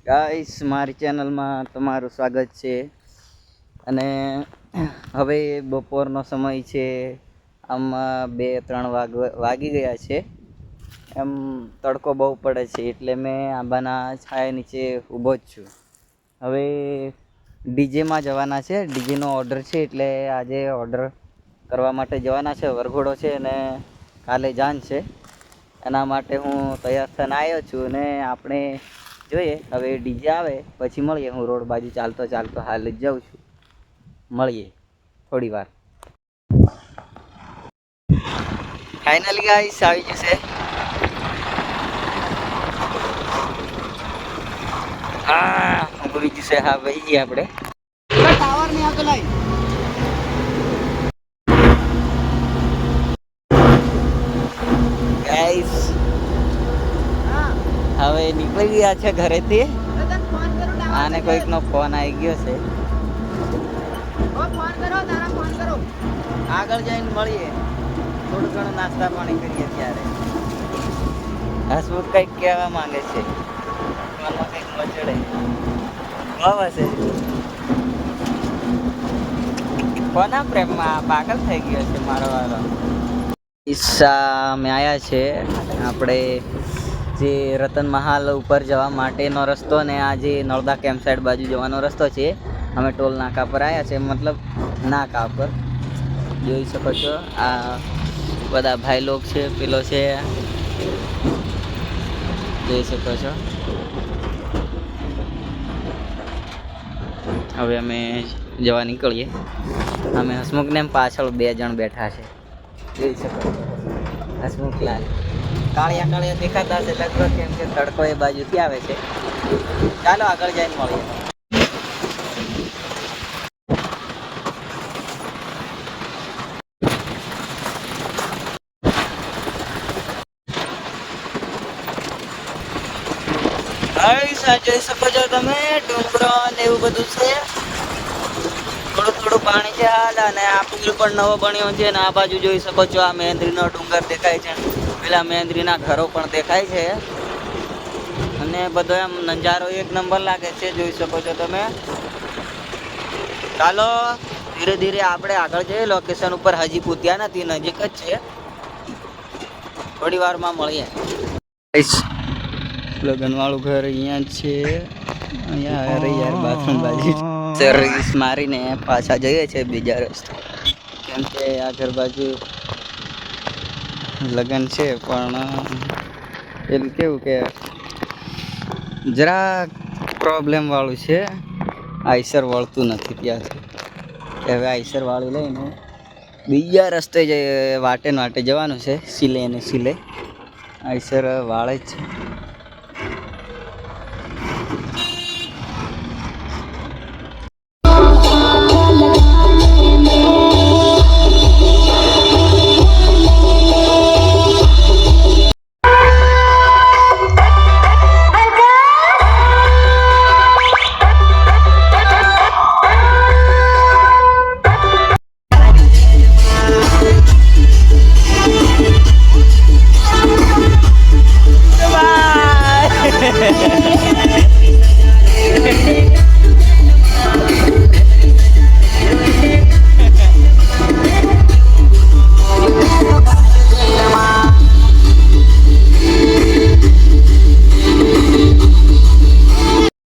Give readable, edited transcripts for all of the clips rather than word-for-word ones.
Guys મારી ચેનલમાં તમારું સ્વાગત છે અને હવે બપોરનો સમય છે. આમાં 2-3 વાગી ગયા છે. એમ તડકો બહુ પડે છે એટલે મેં આંબાના છાયા નીચે ઊભો જ છું. હવે ડીજેમાં જવાના છે. ડીજેનો ઓર્ડર છે એટલે આજે ઓર્ડર કરવા માટે જવાના છે. વરઘોડો છે અને કાલે જાન છે. એના માટે હું તૈયાર થઈને આવ્યો છું અને આપણે જોઈએ હવે ડીજે આવે પછી મળીએ. હું રોડ બાજુ ચાલતો હાલ જ જાઉં છું. મળીએ થોડી વાર. ફાઇનલી ગાઈસ આવી જશે. હા ભૂલી જશે. હા ભાઈ જઈએ આપણે. ટાવર નહીં આવતો લાઈ. ગાઈસ હવે નીકળી ગયા છે ઘરેથી. આને કોઈકનો ફોન આવી ગયો છે. આગળ જઈને મળીએ. થોડું ઘણું નાસ્તા પાણી કરીએ ત્યારે. હસમુખ કંઈક કહેવા માંગે છે. ફોનમાં કંઈક મચડે બહુ હશે. કોના પ્રેમમાં પાગલ થઈ ગયો છે મારો વાળો. ઈચ્છા મેં આવ્યા છે આપણે જે રતન મહાલ ઉપર જવા માટેનો રસ્તો ને આ જે નળદા કેમ્પ સાઈડ બાજુ જવાનો રસ્તો છે. અમે ટોલ નાકા પર આવ્યા છે, મતલબ નાકા પર જોઈ શકો છો. આ બધા ભાઈ લોક છે, પેલો છે જોઈ શકો છો. હવે અમે જવા નીકળીએ. અમે હસમુખને પાછળ 2 જણ બેઠા છે જોઈ શકો છો. હસમુખલાલ કાળિયા દેખાતા હશે લગભગ, કેમ કે તડકો એ બાજુથી આવે છે. ચાલો આગળ જઈને મળીએ. જોઈ શકો છો તમે ડુંગરો ને એવું બધું છે. થોડું પાણી છે હાલ. અને આ પુલ પણ નવો બન્યો છે ને આ બાજુ જોઈ શકો છો આ મહેન્દ્રીનો ડુંગર દેખાય છે. પેલા મહેન્દ્રીના ઘરો પણ દેખાય છે અને બધો એમ નજારો એક નંબર લાગે છે જોઈ શકો છો તમે. ચાલો ધીરે ધીરે આપણે આગળ જઈએ. લોકેશન ઉપર હજી પૂછ્યા નથી, નજીક જ છે. થોડી વારમાં મળીએ. લગનવાળું ઘર અહીંયા જ છે. અહીંયા અરે યાર બાથરૂમ બાજુ સર્વિસ મારીને પાછા જઈએ છે બીજા રસ્તે, કેમ કે આ ઘર બાજુ લગન છે. પણ પેલું કેવું કે જરા પ્રોબ્લેમ વાળું છે. આઈસર વળતું નથી ત્યાંથી. હવે આઈસર વાળું લઈને બીજા રસ્તે વાટે જવાનું છે. સિલે અને સિલે આઈસર વાળે જ છે.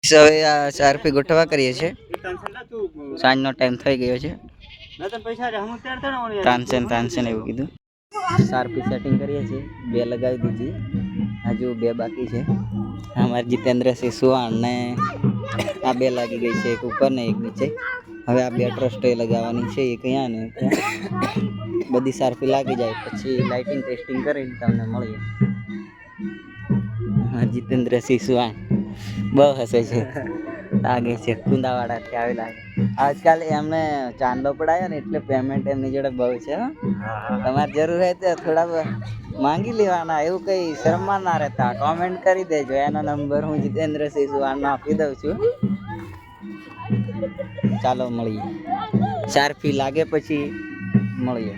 હવે આ ચારપી ગોઠવા કરીએ છીએ. સાંજનો ટાઈમ થઈ ગયો છે. તાનસેન એવું કીધું. ચારપી સેટિંગ કરીએ છીએ. 2 લગાવી દીધી, હજુ 2 બાકી છે. અમારે જીતેન્દ્રસિંહ સુવાણ ને આ 2 લાગી ગઈ છે, એક ઉપર ને એક નીચે. હવે આ 2 ટ્રસ્ટો લગાવવાની છે, એક અહીંયા ને બધી ચારપી લાગી જાય પછી લાઇટિંગ ટેસ્ટિંગ કરીને તમને મળીએ. જીતેન્દ્રસિંહ સુવાણ બહુ હસે છે. લાગે છે કુંદાવાડાથી આવેલા. આજકાલ એમને ચાંદલો પડાયો ને એટલે પેમેન્ટ એમની જોડે બહુ છે. તમારે જરૂર હોય તો થોડા માંગી લેવાના. એવું કઈ શરમમાં ના રહેતા. કોમેન્ટ કરી દેજો. એનો નંબર હું જીતેન્દ્રસિંહ સુવાણનો આપી દઉં છું. ચાલો મળીએ. ચારપી લાગે પછી મળીએ.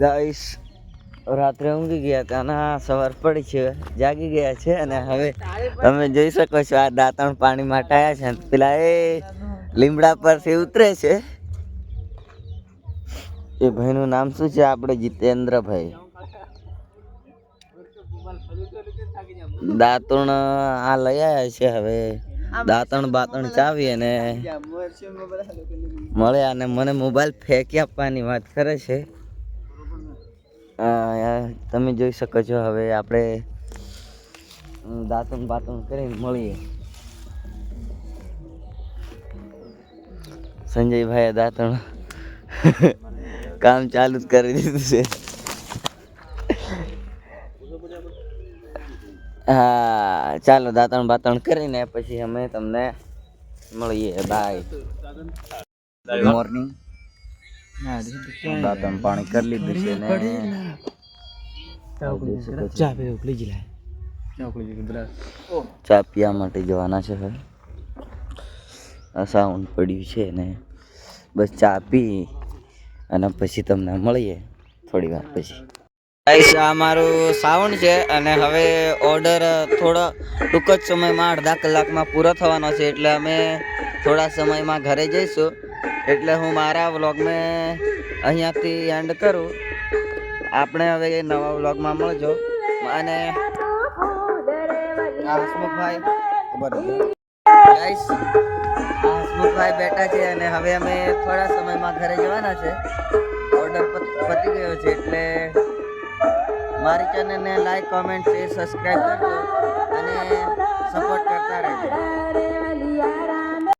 ગાઈસ રાત્રે ઊંઘી ગયા હતા અને સવાર પડી છે, જાગી ગયા છે અને હવે તમે જોઈ શકો છો આ દાંતણ પાણી માટે આવ્યા છે. પેલા એ લીમડા પરથી ઉતરે છે. એ ભાઈનું નામ શું છે? આપણે જીતેન્દ્રભાઈ. દાંતણ આ લઈ આવ્યા છે. હવે દાંતણ બાતણ ચાવી અને મળે અને મને મોબાઈલ ફેંકી આપવાની વાત કરે છે. તમે જોઈ શકો છો. હવે આપણે દાંતણ બાતણ કરીને મળીએ. સંજયભાઈએ દાંતણ કામ ચાલુ જ કરી દીધું છે. હા ચાલો દાંતણ બાતણ કરીને પછી અમે તમને મળીએ. બાય. મોર્નિંગ. દાંતણ પાણી કરી લીધું છે ને ચા પીવા માટે જવાના છે. હવે સાઉન્ડ પડ્યું છે ને બસ ચા પી અને પછી તમને મળીએ થોડી વાર પછી. ગાઈસ આ મારું સાઉન્ડ છે અને હવે ઓર્ડર થોડો ટૂંક જ સમયમાં અડધા કલાકમાં પૂરો થવાનો છે. એટલે અમે થોડા સમયમાં ઘરે જઈશું. એટલે હું મારા વ્લોગને અહીંયાથી એન્ડ કરું. આપણે હવે નવા વ્લોગમાં મળજો. અને હસમુખભાઈ ગાઈસ હસમુખભાઈ બેઠા છે અને હવે અમે થોડા સમયમાં ઘરે જવાના છે. ઓર્ડર પતી ગયો છે એટલે મારી ચેનલને લાઈક, કોમેન્ટ, શેર, સબસ્ક્રાઈબ કરજો અને સપોર્ટ કરતા રહેજો.